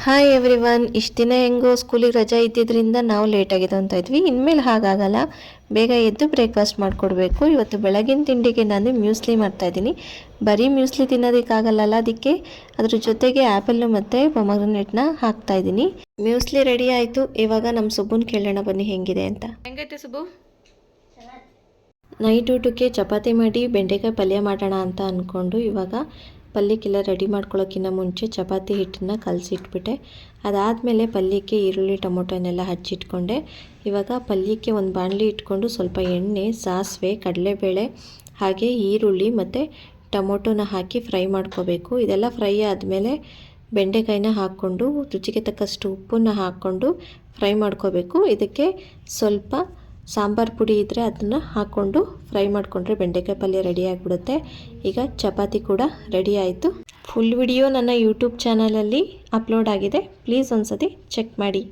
Hi everyone. ಇಷ್ಟು ದಿನ ಹೆಂಗೋ ಸ್ಕೂಲಿಗೆ ರಜೆ ಇದ್ದಿದ್ದರಿಂದ ನಾವು ಲೇಟಾಗಿದೆ ಅಂತ ಇದ್ವಿ. ಇನ್ಮೇಲೆ ಹಾಗಾಗಲ್ಲ, ಬೇಗ ಎದ್ದು ಬ್ರೇಕ್ಫಾಸ್ಟ್ ಮಾಡಿಕೊಡ್ಬೇಕು. ಇವತ್ತು ಬೆಳಗಿನ ತಿಂಡಿಗೆ ನಾನು ಮ್ಯೂಸ್ಲಿ ಮಾಡ್ತಾಯಿದ್ದೀನಿ. ಬರೀ ಮ್ಯೂಸ್ಲಿ ತಿನ್ನೋದಕ್ಕಾಗಲ್ಲ, ಅದಕ್ಕೆ ಅದ್ರ ಜೊತೆಗೆ ಆ್ಯಪಲ್ಲು ಮತ್ತು ಪೊಮಗ್ರನೇಟ್ನ ಹಾಕ್ತಾಯಿದ್ದೀನಿ. ಮ್ಯೂಸ್ಲಿ ರೆಡಿ ಆಯಿತು. ಇವಾಗ ನಮ್ಮ ಸುಬ್ಬುನ ಕೇಳೋಣ ಬನ್ನಿ ಹೆಂಗಿದೆ ಅಂತ. ಹೆಂಗೈತೆ ಸುಬ್ಬು? ನೈಟ್ ಊಟಕ್ಕೆ ಚಪಾತಿ ಮಾಡಿ ಬೆಂಡೆಕಾಯಿ ಪಲ್ಯ ಮಾಡೋಣ ಅಂತ ಅಂದ್ಕೊಂಡು ಇವಾಗ ಪಲ್ಯಕ್ಕೆಲ್ಲ ರೆಡಿ ಮಾಡ್ಕೊಳ್ಳೋಕ್ಕಿಂತ ಮುಂಚೆ ಚಪಾತಿ ಹಿಟ್ಟನ್ನ ಕಲಸಿಟ್ಬಿಟ್ಟೆ. ಅದಾದಮೇಲೆ ಪಲ್ಯಕ್ಕೆ ಈರುಳ್ಳಿ ಟೊಮೊಟೊನೆಲ್ಲ ಹಚ್ಚಿಟ್ಕೊಂಡೆ. ಇವಾಗ ಪಲ್ಯಕ್ಕೆ ಒಂದು ಬಾಣಲಿ ಇಟ್ಕೊಂಡು ಸ್ವಲ್ಪ ಎಣ್ಣೆ, ಸಾಸಿವೆ, ಕಡಲೆಬೇಳೆ ಹಾಗೆ ಈರುಳ್ಳಿ ಮತ್ತು ಟೊಮೊಟೊನ ಹಾಕಿ ಫ್ರೈ ಮಾಡ್ಕೋಬೇಕು. ಇದೆಲ್ಲ ಫ್ರೈ ಆದಮೇಲೆ ಬೆಂಡೆಕಾಯಿನ ಹಾಕ್ಕೊಂಡು ರುಚಿಗೆ ತಕ್ಕಷ್ಟು ಉಪ್ಪನ್ನು ಹಾಕ್ಕೊಂಡು ಫ್ರೈ ಮಾಡ್ಕೋಬೇಕು. ಇದಕ್ಕೆ ಸ್ವಲ್ಪ ಸಾಂಬಾರು ಪುಡಿ ಇದ್ದರೆ ಅದನ್ನು ಹಾಕ್ಕೊಂಡು ಫ್ರೈ ಮಾಡಿಕೊಂಡ್ರೆ ಬೆಂಡೆಕಾಯಿ ಪಲ್ಯ ರೆಡಿ ಆಗಿಬಿಡುತ್ತೆ. ಈಗ ಚಪಾತಿ ಕೂಡ ರೆಡಿ ಆಯಿತು. ಫುಲ್ ವಿಡಿಯೋ ನನ್ನ ಯೂಟ್ಯೂಬ್ ಚಾನಲಲ್ಲಿ ಅಪ್ಲೋಡ್ ಆಗಿದೆ, ಪ್ಲೀಸ್ ಒಂದ್ಸತಿ ಚೆಕ್ ಮಾಡಿ.